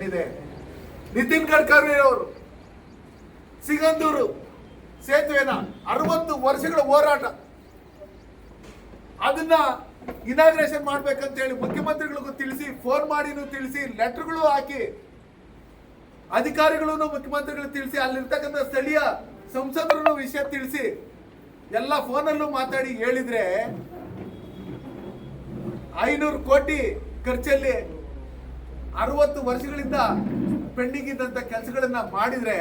ಬಂದಿದೆ. ನಿತಿನ್ ಗಡ್ಕರಿ ಅವರು ಸಿಗಂದೂರು ಸೇತುವೆನ 60 ವರ್ಷಗಳ ಹೋರಾಟ, ಅದನ್ನ ಇನಾಗ್ರೇಷನ್ ಮಾಡ್ಬೇಕಂತ ಹೇಳಿ ಮುಖ್ಯಮಂತ್ರಿಗಳಿಗೂ ತಿಳಿಸಿ, ಫೋನ್ ಮಾಡಿನೂ ತಿಳಿಸಿ, ಲೆಟರ್ಗಳು ಹಾಕಿ, ಅಧಿಕಾರಿಗಳು ಮುಖ್ಯಮಂತ್ರಿಗಳು ತಿಳಿಸಿ, ಅಲ್ಲಿರ್ತಕ್ಕಂಥ ಸ್ಥಳೀಯ ಸಂಸದರು ವಿಷಯ ತಿಳಿಸಿ, ಎಲ್ಲ ಫೋನಲ್ಲೂ ಮಾತಾಡಿ ಹೇಳಿದ್ರೆ 500 ಕೋಟಿ ಖರ್ಚಲ್ಲಿ 60 ವರ್ಷಗಳಿಂದ ಪೆಂಡಿಂಗ್ ಇದ್ದಂತ ಕೆಲಸಗಳನ್ನ ಮಾಡಿದ್ರೆ,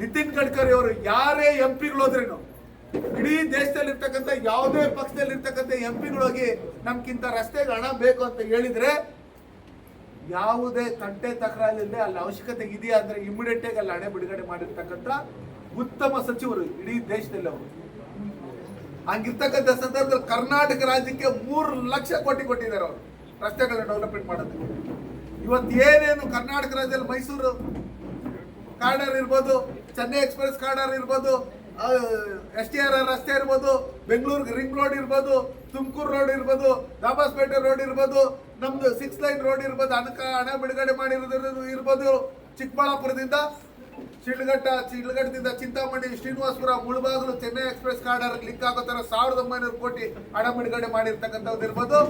ನಿತಿನ್ ಗಡ್ಕರಿ ಅವರು ಯಾರೇ ಎಂಪಿಗಳು ಹೋದ್ರೇನು, ಇಡೀ ದೇಶದಲ್ಲಿ ಇರ್ತಕ್ಕಂಥ ಯಾವುದೇ ಪಕ್ಷದಲ್ಲಿ ಇರ್ತಕ್ಕಂಥ ಎಂಪಿಗಳು ಹೋಗಿ ನಮ್ಗಿಂತ ರಸ್ತೆಗೆ ಹಣ ಬೇಕು ಅಂತ ಹೇಳಿದ್ರೆ, ಯಾವುದೇ ತಂಟೆ ತಕರಾರಿಲ್ಲದೆ ಅಲ್ಲಿ ಅವಶ್ಯಕತೆ ಇದೆಯಾ ಅಂದ್ರೆ ಇಮಿಡಿಯೇಟ್ ಆಗಿ ಅಲ್ಲಿ ಹಣ ಬಿಡುಗಡೆ ಮಾಡಿರ್ತಕ್ಕಂಥ ಉತ್ತಮ ಸಚಿವರು ಇಡೀ ದೇಶದಲ್ಲಿ ಅವರು. ಹಂಗಿರ್ತಕ್ಕಂಥ ಸಂದರ್ಭದಲ್ಲಿ ಕರ್ನಾಟಕ ರಾಜ್ಯಕ್ಕೆ 3 ಲಕ್ಷ ಕೋಟಿ ಕೊಟ್ಟಿದ್ದಾರೆ ಅವರು ರಸ್ತೆಗಳನ್ನ ಡೆವಲಪ್ಮೆಂಟ್ ಮಾಡೋದಕ್ಕೆ. ಇವತ್ತು ಏನೇನು ಕರ್ನಾಟಕ ರಾಜ್ಯದಲ್ಲಿ ಮೈಸೂರು ಕಾರಿಡಾರ್ ಇರ್ಬೋದು, ಚೆನ್ನೈ ಎಕ್ಸ್ಪ್ರೆಸ್ ಕಾರಿಡಾರ್ ಇರ್ಬೋದು, STR ರಸ್ತೆ ಇರ್ಬೋದು, ಬೆಂಗಳೂರು ರಿಂಗ್ ರೋಡ್ ಇರ್ಬೋದು, ತುಮಕೂರು ರೋಡ್ ಇರ್ಬೋದು, ದಾಬಾಸ್ಪೇಟೆ ರೋಡ್ ಇರ್ಬೋದು, ನಮ್ದು 6 ಲೈನ್ ರೋಡ್ ಇರ್ಬೋದು, ಹಣ ಬಿಡುಗಡೆ ಮಾಡಿರೋದು ಇರ್ಬೋದು, ಚಿಕ್ಕಬಳ್ಳಾಪುರದಿಂದ ಶಿಡ್ಲಘಟ್ಟದಿಂದ Chintamani, Srinivaspur, Mulbagal, Chennai express corridor link ಆಗೋ ತರ 1900 ಕೋಟಿ ಹಣ ಬಿಡುಗಡೆ ಮಾಡಿರ್ತಕ್ಕಂಥದ್ದು ಇರ್ಬೋದು.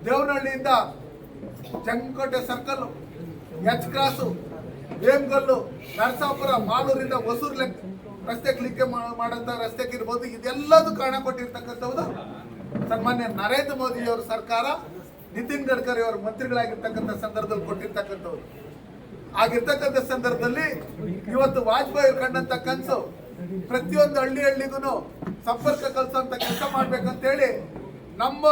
ದೇವನಹಳ್ಳಿಯಿಂದ Chankote circle, H cross, Vemagal, Narasapura, ಮಾಲೂರಿಂದ ಹೊಸೂರು ರಸ್ತೆ ಕ್ಲಿಕ್ ಮಾಡಂತ ರಸ್ತೆಗೆ ಇರ್ಬೋದು. ಇದೆಲ್ಲದೂ ಕಾರಣ ಕೊಟ್ಟಿರ್ತಕ್ಕಂಥದ್ದು ಸನ್ಮಾನ್ಯ ನರೇಂದ್ರ ಮೋದಿ ಅವರ ಸರ್ಕಾರ, ನಿತಿನ್ ಗಡ್ಕರಿ ಅವರು ಮಂತ್ರಿಗಳಾಗಿರ್ತಕ್ಕಂಥ ಸಂದರ್ಭದಲ್ಲಿ ಕೊಟ್ಟಿರ್ತಕ್ಕಂಥವ್ರು. ಆಗಿರ್ತಕ್ಕಂಥ ಸಂದರ್ಭದಲ್ಲಿ ಇವತ್ತು ವಾಜಪೇಯಿ ಕಂಡಂತ ಕನಸು ಪ್ರತಿಯೊಂದು ಹಳ್ಳಿಗೂ ಸಂಪರ್ಕ ಕಲ್ಸೋಂತ ಕೆಲಸ ಮಾಡ್ಬೇಕಂತೇಳಿ ನಮ್ಮ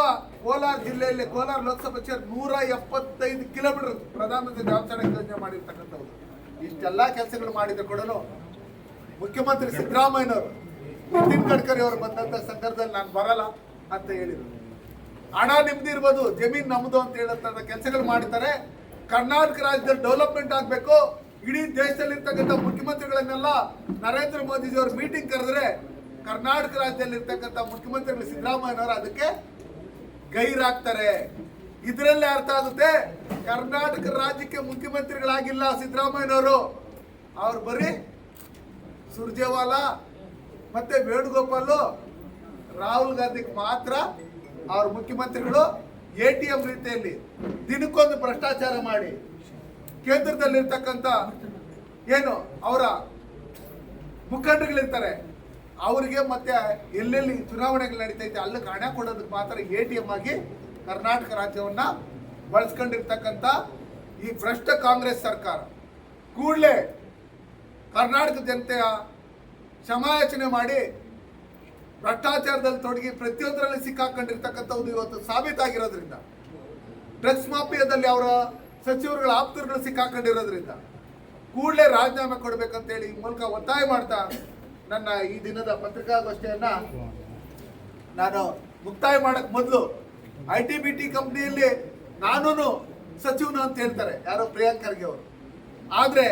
ಕೋಲಾರ ಜಿಲ್ಲೆಯಲ್ಲಿ, ಕೋಲಾರ ಲೋಕಸಭಾ ಕ್ಷೇತ್ರ 175 ಕಿಲೋಮೀಟರ್ ಪ್ರಧಾನಮಂತ್ರಿ ಗ್ರಾಮ ಸಡಕ್ ಯೋಜನೆ ಮಾಡಿರ್ತಕ್ಕಂಥವ್ರು. ಇಷ್ಟೆಲ್ಲ ಕೆಲಸಗಳು ಮಾಡಿದ್ರು ಕೂಡ ಮುಖ್ಯಮಂತ್ರಿ ಸಿದ್ದರಾಮಯ್ಯನವರು ನಿತಿನ್ ಗಡ್ಕರಿ ಅವರು ಬಂದಂತ ಸಂದರ್ಭದಲ್ಲಿ ನಾನು ಬರಲ್ಲ ಅಂತ ಹೇಳಿದ್ರು. ಹಣ ನಿಮ್ದು ಇರ್ಬೋದು, ಜಮೀನ್ ನಮ್ದು ಅಂತ ಹೇಳಂತ ಕೆಲಸಗಳು ಮಾಡಿದ್ದಾರೆ. ಕರ್ನಾಟಕ ರಾಜ್ಯದಲ್ಲಿ ಡೆವಲಪ್ಮೆಂಟ್ ಆಗಬೇಕು, ಇಡೀ ದೇಶದಲ್ಲಿ ಇರ್ತಕ್ಕಂಥ ಮುಖ್ಯಮಂತ್ರಿಗಳನ್ನೆಲ್ಲ ನರೇಂದ್ರ ಮೋದಿಜಿಯವರು ಮೀಟಿಂಗ್ ಕರೆದ್ರೆ ಕರ್ನಾಟಕ ರಾಜ್ಯದಲ್ಲಿ ಇರ್ತಕ್ಕಂಥ ಮುಖ್ಯಮಂತ್ರಿಗಳು ಸಿದ್ದರಾಮಯ್ಯನವರು ಅದಕ್ಕೆ ಗೈರಾಗ್ತಾರೆ. ಇದರಲ್ಲಿ ಅರ್ಥ ಆಗುತ್ತೆ ಕರ್ನಾಟಕ ರಾಜ್ಯಕ್ಕೆ ಮುಖ್ಯಮಂತ್ರಿಗಳಾಗಿಲ್ಲ ಸಿದ್ದರಾಮಯ್ಯನವರು, ಅವ್ರು ಬರೀ ಸುರ್ಜೇವಾಲಾ ಮತ್ತೆ ವೇಣುಗೋಪಾಲ್, ರಾಹುಲ್ ಗಾಂಧಿಗೆ ಮಾತ್ರ ಅವ್ರ ಮುಖ್ಯಮಂತ್ರಿಗಳು ATM ರೀತಿಯಲ್ಲಿ ದಿನಕ್ಕೊಂದು ಭ್ರಷ್ಟಾಚಾರ ಮಾಡಿ ಕೇಂದ್ರದಲ್ಲಿರ್ತಕ್ಕಂಥ ಏನು ಅವರ ಮುಖಂಡಗಳಿರ್ತಾರೆ ಅವರಿಗೆ ಮತ್ತೆ ಎಲ್ಲೆಲ್ಲಿ ಚುನಾವಣೆಗಳು ನಡೀತೈತೆ ಅಲ್ಲಿಗೆ ಹಣ ಕೊಡೋದಕ್ಕೆ ಮಾತ್ರ ATM ಆಗಿ ಕರ್ನಾಟಕ ರಾಜ್ಯವನ್ನ ಬಳಸ್ಕೊಂಡಿರ್ತಕ್ಕಂಥ ಈ ಭ್ರಷ್ಟ ಕಾಂಗ್ರೆಸ್ ಸರ್ಕಾರ ಕೂಡಲೇ ಕರ್ನಾಟಕ ಜನತೆಯ ಕ್ಷಮಾಯಾಚನೆ ಮಾಡಿ ಭ್ರಷ್ಟಾಚಾರದಲ್ಲಿ ತೊಡಗಿ ಪ್ರತಿಯೊಂದರಲ್ಲಿ ಸಿಕ್ಕಾಕೊಂಡಿರ್ತಕ್ಕಂಥದ್ದು ಇವತ್ತು ಸಾಬೀತಾಗಿರೋದ್ರಿಂದ, ಡ್ರಗ್ಸ್ ಮಾಫಿಯಾದಲ್ಲಿ ಅವರ ಸಚಿವರುಗಳ ಆಪ್ತರುಗಳು ಸಿಕ್ಕಾಕೊಂಡಿರೋದ್ರಿಂದ ಕೂಡಲೇ ರಾಜೀನಾಮೆ ಕೊಡಬೇಕಂತೇಳಿ ಈ ಮೂಲಕ ಒತ್ತಾಯ ಮಾಡ್ತಾ ನನ್ನ ಈ ದಿನದ ಪತ್ರಿಕಾಗೋಷ್ಠಿಯನ್ನ ನಾನು ಮುಕ್ತಾಯ ಮಾಡಕ್ ಮೊದಲು ITBT ಕಂಪ್ನಿಯಲ್ಲಿ ನಾನು ಸಚಿವನು ಅಂತ ಹೇಳ್ತಾರೆ ಯಾರೋ ಪ್ರಿಯಾಂಕ್ ಖರ್ಗೆ ಅವರು. ಆದ್ರೆ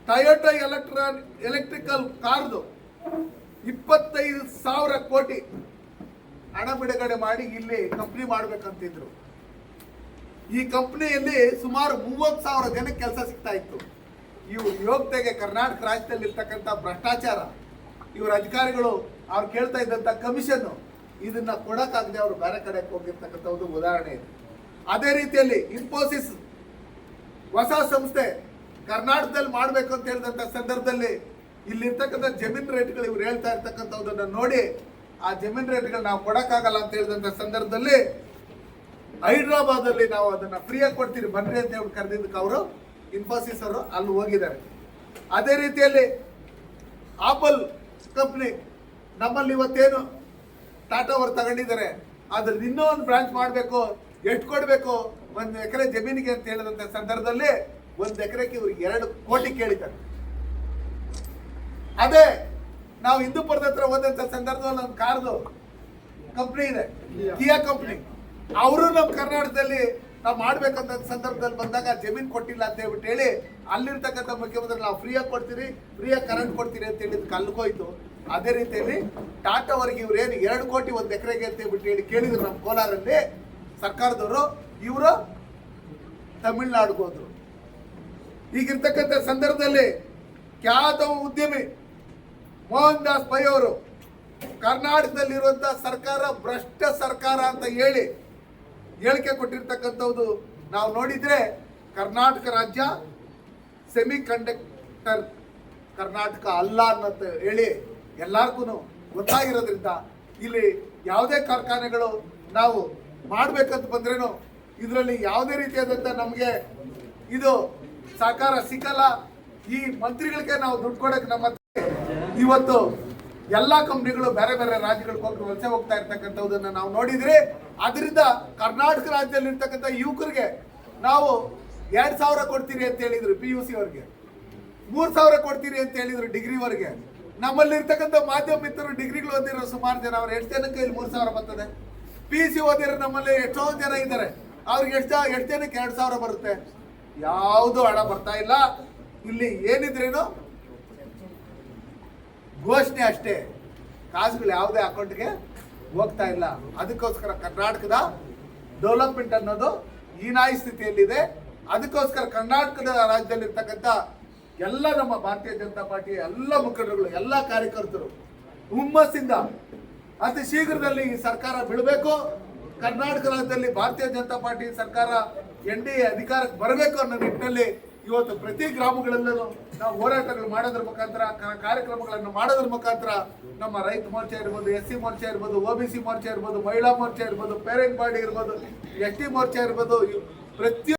ಟೊಯೋಟಾ ಎಲೆಕ್ಟ್ರಿಕಲ್ ಕಾರ್ದು 25,000 ಕೋಟಿ ಹಣ ಬಿಡುಗಡೆ ಮಾಡಿ ಇಲ್ಲಿ ಕಂಪ್ನಿ ಮಾಡ್ಬೇಕಂತಿದ್ರು. ಈ ಕಂಪ್ನಿಯಲ್ಲಿ ಸುಮಾರು 30,000 ಜನಕ್ಕೆ ಕೆಲಸ ಸಿಗ್ತಾ ಇತ್ತು. ಇವು ಯೋಗ್ಯತೆಗೆ ಕರ್ನಾಟಕ ರಾಜ್ಯದಲ್ಲಿ ಇರ್ತಕ್ಕಂಥ ಭ್ರಷ್ಟಾಚಾರ, ಇವರ ಅಧಿಕಾರಿಗಳು ಅವ್ರು ಕೇಳ್ತಾ ಇದ್ದಂಥ ಕಮಿಷನ್ ಇದನ್ನ ಕೊಡಕ್ಕಾಗದೆ ಅವರು ಬೇರೆ ಕಡೆ ಹೋಗಿರ್ತಕ್ಕಂಥ ಒಂದು ಉದಾಹರಣೆ ಇದೆ. ಅದೇ ರೀತಿಯಲ್ಲಿ ಇನ್ಫೋಸಿಸ್ ಹೊಸ ಸಂಸ್ಥೆ ಕರ್ನಾಟಕದಲ್ಲಿ ಮಾಡಬೇಕು ಅಂತ ಹೇಳಿದಂಥ ಸಂದರ್ಭದಲ್ಲಿ ಇಲ್ಲಿರ್ತಕ್ಕಂಥ ಜಮೀನ್ ರೇಟ್ಗಳು ಇವ್ರು ಹೇಳ್ತಾ ಇರ್ತಕ್ಕಂಥದ್ದನ್ನ ನೋಡಿ ಆ ಜಮೀನ್ ರೇಟ್ಗಳು ನಾವು ಕೊಡಕ್ಕಾಗಲ್ಲ ಅಂತ ಹೇಳಿದಂಥ ಸಂದರ್ಭದಲ್ಲಿ ಹೈದರಾಬಾದಲ್ಲಿ ನಾವು ಅದನ್ನ ಫ್ರೀಯಾಗಿ ಕೊಡ್ತೀವಿ ಬನ್ನಿ ಅಂತ ಹೇಳಿ ಕರೆದಿದ್ದಕ್ಕೆ ಅವರು ಇನ್ಫೋಸಿಸ್ ಅವರು ಅಲ್ಲಿ ಹೋಗಿದ್ದಾರೆ. ಅದೇ ರೀತಿಯಲ್ಲಿ ಆಪಲ್ ಕಂಪ್ನಿ ನಮ್ಮಲ್ಲಿ ಇವತ್ತೇನು ಟಾಟಾ ಅವರು ತಗೊಂಡಿದ್ದಾರೆ, ಅದ್ರಲ್ಲಿ ಇನ್ನೂ ಒಂದು ಬ್ರಾಂಚ್ ಮಾಡಬೇಕು, ಎಷ್ಟು ಕೊಡಬೇಕು 1 ಎಕರೆ ಜಮೀನಿಗೆ ಅಂತ ಹೇಳಿದಂಥ ಸಂದರ್ಭದಲ್ಲಿ 1 ಎಕರೆಗೆ ಇವ್ರಿಗೆ 2 ಕೋಟಿ ಕೇಳಿದ್ದಾರೆ. ಅದೇ ನಾವು ಹಿಂದೂಪುರದ ಹತ್ರ ಹೋದಂಥ ಸಂದರ್ಭದಲ್ಲಿ ನಮ್ಮ ಕಾರ್ದು ಕಂಪ್ನಿ ಇದೆ, ಕಿಯಾ ಕಂಪ್ನಿ, ಅವರು ನಮ್ಮ ಕರ್ನಾಟಕದಲ್ಲಿ ನಾವು ಮಾಡ್ಬೇಕಂತ ಸಂದರ್ಭದಲ್ಲಿ ಬಂದಾಗ ಜಮೀನು ಕೊಟ್ಟಿಲ್ಲ ಅಂತ ಹೇಳ್ಬಿಟ್ಟು ಹೇಳಿ ಅಲ್ಲಿರ್ತಕ್ಕಂಥ ಮುಖ್ಯಮಂತ್ರಿ ನಾವು ಫ್ರೀಯಾಗಿ ಕೊಡ್ತೀರಿ, ಫ್ರೀಯಾಗಿ ಕರೆಂಟ್ ಕೊಡ್ತೀರಿ ಅಂತ ಹೇಳಿದ್ ಕಲ್ಕೋಯ್ತು. ಅದೇ ರೀತಿಯಲ್ಲಿ ಟಾಟಾ ಅವರಿಗೆ ಇವ್ರೇನು 2 ಕೋಟಿ 1 ಎಕರೆಗೆ ಅಂತ ಹೇಳ್ಬಿಟ್ಟು ಹೇಳಿ ಕೇಳಿದ್ರು ನಮ್ಮ ಕೋಲಾರಲ್ಲಿ ಸರ್ಕಾರದವರು. ಇವರು ತಮಿಳ್ನಾಡಿಗೆ ಹೋದ್ರು. ಈಗಿರ್ತಕ್ಕಂಥ ಸಂದರ್ಭದಲ್ಲಿ ಖ್ಯಾತ ಉದ್ಯಮಿ ಮೋಹನ್ ದಾಸ್ ಪೈ ಅವರು ಕರ್ನಾಟಕದಲ್ಲಿರುವಂತಹ ಸರ್ಕಾರ ಭ್ರಷ್ಟ ಸರ್ಕಾರ ಅಂತ ಹೇಳಿ ಹೇಳಿಕೆ ಕೊಟ್ಟಿರ್ತಕ್ಕಂಥದ್ದು ನಾವು ನೋಡಿದ್ರೆ, ಕರ್ನಾಟಕ ರಾಜ್ಯ ಸೆಮಿ ಕಂಡಕ್ಟರ್ ಕರ್ನಾಟಕ ಅಲ್ಲ ಅನ್ನೋಂತ ಹೇಳಿ ಎಲ್ಲಾರ್ಗು ಗೊತ್ತಾಗಿರೋದ್ರಿಂದ ಇಲ್ಲಿ ಯಾವುದೇ ಕಾರ್ಖಾನೆಗಳು ನಾವು ಮಾಡ್ಬೇಕಂತ ಬಂದ್ರೇನು ಇದರಲ್ಲಿ ಯಾವುದೇ ರೀತಿಯಾದಂಥ ನಮಗೆ ಇದು ಸಹಕಾರ ಸಿಗಲ್ಲ. ಈ ಮಂತ್ರಿಗಳಿಗೆ ನಾವು ದುಡ್ಡು ಕೊಡಕ್ಕೆ ನಮ್ಮ ಇವತ್ತು ಎಲ್ಲ ಕಂಪ್ನಿಗಳು ಬೇರೆ ಬೇರೆ ರಾಜ್ಯಗಳಿಗೆ ಹೋಗಿ ವಲಸೆ ಹೋಗ್ತಾ ಇರ್ತಕ್ಕಂಥದ್ದನ್ನ ನಾವು ನೋಡಿದ್ರಿ. ಅದರಿಂದ ಕರ್ನಾಟಕ ರಾಜ್ಯದಲ್ಲಿ ಇರ್ತಕ್ಕಂಥ ಯುವಕರಿಗೆ ನಾವು 2,000 ಕೊಡ್ತೀರಿ ಅಂತ ಹೇಳಿದ್ರು, PUC ಅವ್ರಿಗೆ 3,000 ಕೊಡ್ತೀರಿ ಅಂತ ಹೇಳಿದ್ರು ಡಿಗ್ರಿವರೆಗೆ. ನಮ್ಮಲ್ಲಿ ಇರ್ತಕ್ಕಂಥ ಮಾಧ್ಯಮ ಮಿತ್ರರು ಡಿಗ್ರಿಗಳು ಓದಿರೋ ಸುಮಾರು ಜನ, ಅವ್ರು ಎಷ್ಟು ಜನಕ್ಕೆ ಇಲ್ಲಿ 3,000 ಬರ್ತದೆ? PUC ಓದಿರೋ ನಮ್ಮಲ್ಲಿ ಎಷ್ಟೊಂದು ಜನ ಇದ್ದಾರೆ, ಅವ್ರಿಗೆ ಎಷ್ಟು ಜನಕ್ಕೆ 2,000 ಬರುತ್ತೆ? ಯಾವುದು ಹಣ ಬರ್ತಾ ಇಲ್ಲ. ಇಲ್ಲಿ ಏನಿದ್ರೇನು ಘೋಷಣೆ ಅಷ್ಟೇ, ಕಾಸುಗಳು ಯಾವುದೇ ಅಕೌಂಟ್ಗೆ ಹೋಗ್ತಾ ಇಲ್ಲ. ಅದಕ್ಕೋಸ್ಕರ ಕರ್ನಾಟಕದ ಡೆವಲಪ್ಮೆಂಟ್ ಅನ್ನೋದು ಹೀನಾಯಿ ಸ್ಥಿತಿಯಲ್ಲಿದೆ. ಅದಕ್ಕೋಸ್ಕರ ಕರ್ನಾಟಕದ ರಾಜ್ಯದಲ್ಲಿರ್ತಕ್ಕಂಥ ಎಲ್ಲ ನಮ್ಮ ಭಾರತೀಯ ಜನತಾ ಪಾರ್ಟಿಯ ಎಲ್ಲ ಮುಖಂಡರುಗಳು, ಎಲ್ಲ ಕಾರ್ಯಕರ್ತರು ಹುಮ್ಮಸ್ಸಿಂದ ಅತಿ ಶೀಘ್ರದಲ್ಲಿ ಈ ಸರ್ಕಾರ ಬೀಳಬೇಕು. ಕರ್ನಾಟಕ ರಾಜ್ಯದಲ್ಲಿ ಭಾರತೀಯ ಜನತಾ ಪಾರ್ಟಿ ಸರ್ಕಾರ NDA ಅಧಿಕಾರಕ್ಕೆ ಬರಬೇಕು ಅನ್ನೋ ನಿಟ್ಟಿನಲ್ಲಿ ಇವತ್ತು ಪ್ರತಿ ಗ್ರಾಮಗಳಲ್ಲೂ ನಾವು ಹೋರಾಟಗಳು ಮಾಡೋದ್ರ ಮುಖಾಂತರ, ಕಾರ್ಯಕ್ರಮಗಳನ್ನು ಮಾಡೋದ್ರ ಮುಖಾಂತರ ನಮ್ಮ ರೈತ ಮೋರ್ಚಾ ಇರ್ಬೋದು, SC ಮೋರ್ಚಾ ಇರ್ಬೋದು, OBC ಮೋರ್ಚಾ ಇರ್ಬೋದು, ಮಹಿಳಾ ಮೋರ್ಚಾ ಇರ್ಬೋದು, ಪೇರೆಂಟ್ ಬಾಡಿ ಇರ್ಬೋದು, ST ಮೋರ್ಚಾ ಇರ್ಬೋದು, ಪ್ರತಿ